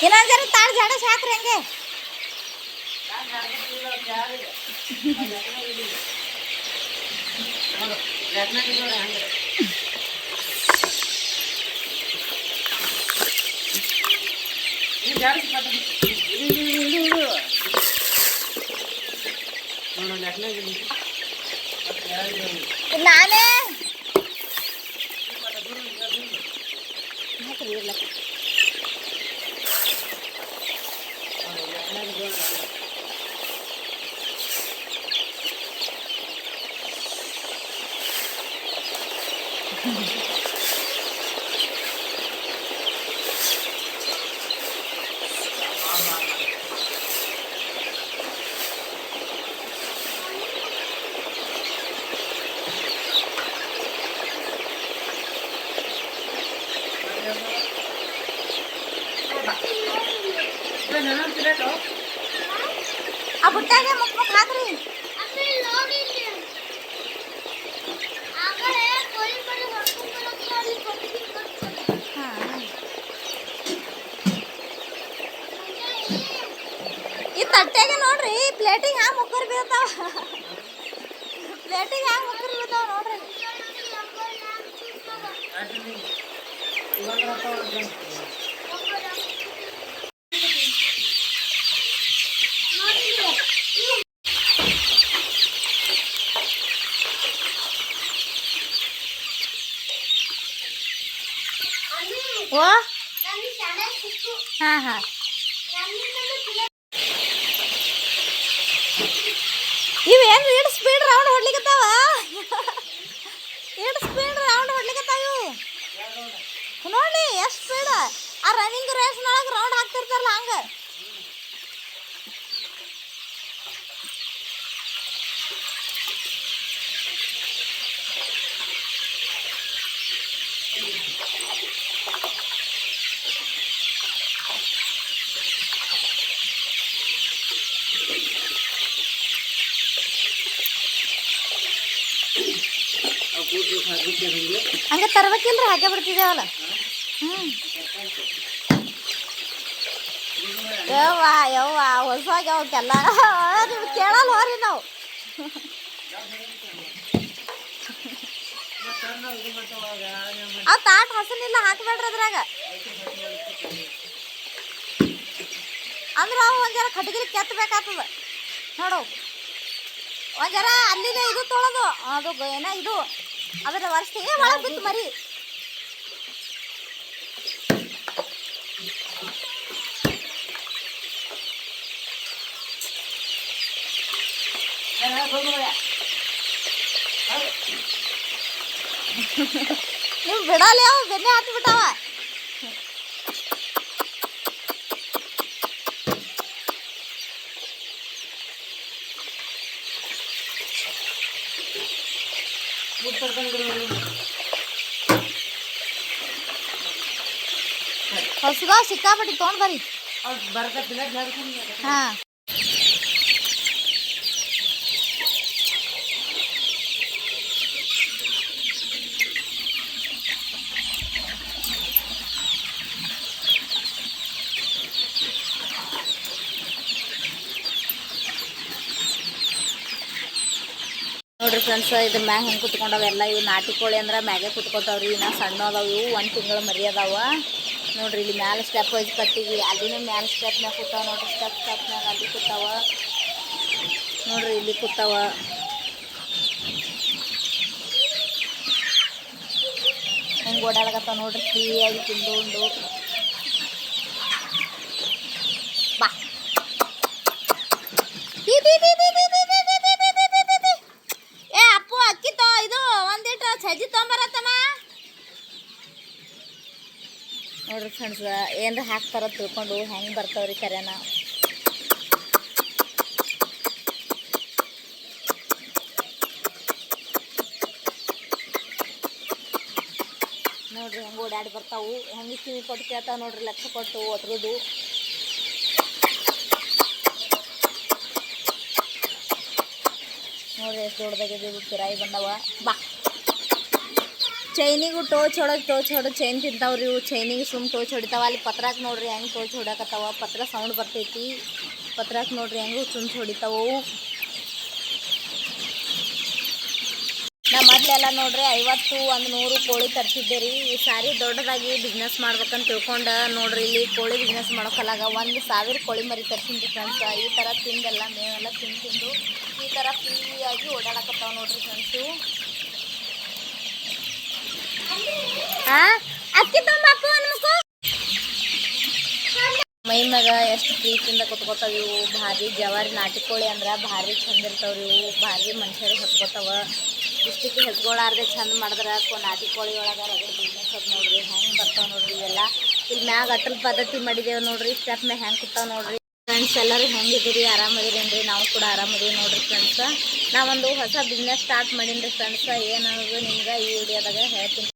ಇನ್ನೊಂದ್ ಜನ ತಾಳ ಜಾಡ ಸಾಕ್ರಿ ಹಂಗೆ ನಾನೇ ಆ ಬುಟ್ಟಾಗೆ ಮುಕ್ ಮುಕ್ ಹಾಕ್ರಿ ಈ ತಟ್ಟೆಗೆ ನೋಡ್ರಿ ಪ್ಲೇಟಿಗೆ ಹ್ಯಾಂಗ ಮುಕ್ಕರ್ ಬೀಳ್ತಾವ ಪ್ಲೇಟಿಗೆ ಹ್ಯಾಂಗ ಮುಕ್ಕರ್ ಬೀಳ್ತಾವ ನೋಡ್ರಿ ಓ ಹಾ ಹಾ ಇವೇನು ಇಷ್ಟು ಸ್ಪೀಡ್ ರೌಂಡ್ ಹೊಡ್ಲಿಕತ್ತಾವ ಇಷ್ಟು ಸ್ಪೀಡ್ ರೌಂಡ್ ಹೊಡ್ಲಿಕತ್ತಾವ ಇವು ನೋಡಿ ಎಷ್ಟು ಸ್ಪೀಡ್ ಆ ರನ್ನಿಂಗ್ ರೇಸ್ನೊಳಗೆ ರೌಂಡ್ ಹಾಕ್ತಿರ್ತಾರಲ್ಲ ಹಂಗೆ ಹಂಗೆ ತರ್ಬೇಕಿಲ್ರಿ ಹಾಗೆ ಬಿಡ್ತಿದ್ದೇವಲ್ಲ ಯವ್ವ ಯವ್ವ ಹೊಸವಾಗ ಅವಕ್ಕೆಲ್ಲ ನೀವು ಕೇಳಲ್ಲ ಹೋರಿ ನಾವು ಆ ತಾಟ್ ಹಸನಿಲ್ಲ ಹಾಕ್ಬೇಡ್ರಿ ಅದ್ರಾಗ ಅಂದ್ರೆ ಅವು ಒಂದು ಜರ ಕಟ್ಗಿಲಿ ಕೆತ್ತಬೇಕಾಗ್ತದ ನೋಡು ಒಂದು ಜರ ಅಲ್ಲಿದೆ ಇದು ತೊಳೋದು ಅದು ಏನ ಇದು ಅದರ ವರ್ಷಿಗೆ ಒಳಗೆ ಬಿತ್ತು ಮರಿ ನೀವು ಬಿಡಲ್ಲ ಯಾವ ಬೆನ್ನೆ ಹತ್ತಿ ಬಿಟ್ಟಾವ ಹೊಸಗ ಸಿಕ್ಕಾಪಟ್ಟಿ ತೊಗೊಂಡು ಬರ್ರಿ ಹಾ ನೋಡ್ರಿ ಫ್ರೆಂಡ್ಸ್ ಇದು ಮ್ಯಾಗ ಹೆಂಗೆ ಕುತ್ಕೊಂಡವೆಲ್ಲ ಇವು ನಾಟಿ ಕೋಳಿ ಅಂದ್ರೆ ಮ್ಯಾಗೆ ಕುತ್ಕೋತಾವ್ರಿ ಇನ್ನ ಸಣ್ಣ ಅದಾವ ಇವು 1 ತಿಂಗಳು ಮರಿ ಅದಾವ ನೋಡ್ರಿ ಇಲ್ಲಿ ಮ್ಯಾಲೆ ಸ್ಟೆಪ್ ವೈಸ್ ಕಟ್ಟಿವಿ ಅಲ್ಲಿನೂ ಮ್ಯಾಲೆ ಸ್ಟೆಪ್ ಮ್ಯಾಗ ಕೂತಾವ ನೋಡ್ರಿ ಸ್ಟೆಪ್ ಮ್ಯಾಗ ಅಲ್ಲಿ ಕೂತಾವ ನೋಡ್ರಿ ಇಲ್ಲಿ ಕೂತಾವ ಹೆಂಗೆ ಓಡಾಡಕತ್ತಾವ ನೋಡ್ರಿ ಫ್ರೀಯಾಗಿ ತಿಂದು ಉಂಡು ಬಾ ಏ ಅಪ್ಪು ಅಕ್ಕಿ ಇದು ಒಂದಿಟ್ಟು ಸಜ್ಜಿ ತೊಂಬರತ್ತಮ್ಮ ನೋಡ್ರಿ ಫ್ರೆಂಡ್ಸ್ ಏನ್ರ ಹಾಕ್ತಾರ ತಿಳ್ಕೊಂಡು ಹೆಂಗೆ ಬರ್ತಾವ್ರಿ ಕರೆನ ನೋಡ್ರಿ ಹೆಂಗೆ ಓಡಾಡಿ ಬರ್ತಾವು ಹೆಂಗೆ ಕಿವಿ ಕೊಟ್ಟು ಕೇಳ್ತಾವ ನೋಡ್ರಿ ಲಕ್ಷ ಕೊಟ್ಟು ಒಟ್ರುದು ನೋಡ್ರಿ ಎಷ್ಟು ದೊಡ್ಡದಾಗಿದೆ ಕಿರಾಯಿ ಬಂದವ ಬಾ ಚೈನಿಗೂ ಟೋಚ್ ಹೊಡೋದು ಚೈನ್ ತಿಂತಾವ್ರಿ ಇವು. ಚೈನಿಗೆ ಟೋಚ್ ಹೊಡಿತಾವ. ಅಲ್ಲಿ ಪತ್ರಾಕ್ ನೋಡ್ರಿ ಹೆಂಗೆ ಟೋಚ್ ಹೊಡಕತ್ತಾವ. ಪತ್ರ ಸೌಂಡ್ ಬರ್ತೈತಿ. ಪತ್ರಾಕ್ ನೋಡ್ರಿ ಹೆಂಗೆ ಚುಂಚ್ ಹೊಡಿತಾವು. ನಾ ಮೊದಲೆಲ್ಲ ನೋಡ್ರಿ 50 100 ಕೋಳಿ ತರ್ತಿದ್ದೆ ರೀ. ಈ ಸಾರಿ ದೊಡ್ಡದಾಗಿ ಬಿಸ್ನೆಸ್ ಮಾಡ್ಬೇಕಂತ ತಿಳ್ಕೊಂಡು ನೋಡ್ರಿ ಇಲ್ಲಿ ಕೋಳಿ ಬಿಸ್ನೆಸ್ ಮಾಡೋಕಲ್ಲಾಗ 1000 ಕೋಳಿ ಮರಿ ತರ್ತೀನಿ ಫ್ರೆಂಡ್ಸ್. ಈ ಥರ ತಿಂದೆಲ್ಲ ಮೇವೆಲ್ಲ ತಿಂದು ಈ ಥರ ಫ್ರೀಯಾಗಿ ಓಡಾಡಕತ್ತಾವ ನೋಡ್ರಿ ಫ್ರೆಂಡ್ಸು. ಅಕ್ಕಿ ತೊಂಬಾಕು ಅನ್ಮಕು ಮೈ ಮ್ಯಾಗ ಎಷ್ಟು ಪ್ರೀತಿಯಿಂದ ಕುತ್ಕೋತಾವ ಇವು. ಭಾರಿ ಜವಾರಿ ನಾಟಿ ಕೋಳಿ ಅಂದ್ರೆ ಭಾರಿ ಚಂದ ಇರ್ತಾವ್ರಿ ಇವು. ಭಾರಿ ಮನುಷ್ಯರಿಗೆ ಹತ್ಕೋತಾವ. ಇಷ್ಟಕ್ಕೆ ಹೆಚ್ಕೊಳಾರ್ದೆ ಚಂದ ಮಾಡಿದ್ರೆ ನಾಟಿ ಕೋಳಿ ಒಳಗೆ ರಗಡ್ ಬಿಸ್ನೆಸ್ ಅದು ನೋಡ್ರಿ ಹೆಂಗೆ ಬರ್ತಾವೆ ನೋಡ್ರಿ ಇವೆಲ್ಲ. ಇಲ್ಲಿ ಮ್ಯಾಗ ಅಟಲ್ ಪದ್ಧತಿ ಮಾಡಿದ್ದೇವೆ ನೋಡ್ರಿ. ಸ್ಟೆಪ್ ಮ್ಯಾಗ ಹೆಂಗೆ ಕೂತಾವ ನೋಡ್ರಿ ಫ್ರೆಂಡ್ಸ್. ಎಲ್ಲರೂ ಹೆಂಗಿದ್ದೀರಿ? ಆರಾಮದಿರೇನ್ರಿ? ನಾವು ಕೂಡ ಆರಾಮದೀವಿ ನೋಡ್ರಿ ಫ್ರೆಂಡ್ಸ್. ನಾವೊಂದು ಹೊಸ ಬಿಸ್ನೆಸ್ ಸ್ಟಾರ್ಟ್ ಮಾಡೀನಿ ರೀ ಫ್ರೆಂಡ್ಸ್. ಏನನ್ನೋದು ನಿಮ್ಗೆ ಈ ವಿಡಿಯೋದಾಗ ಹೇಳ್ತೀನಿ.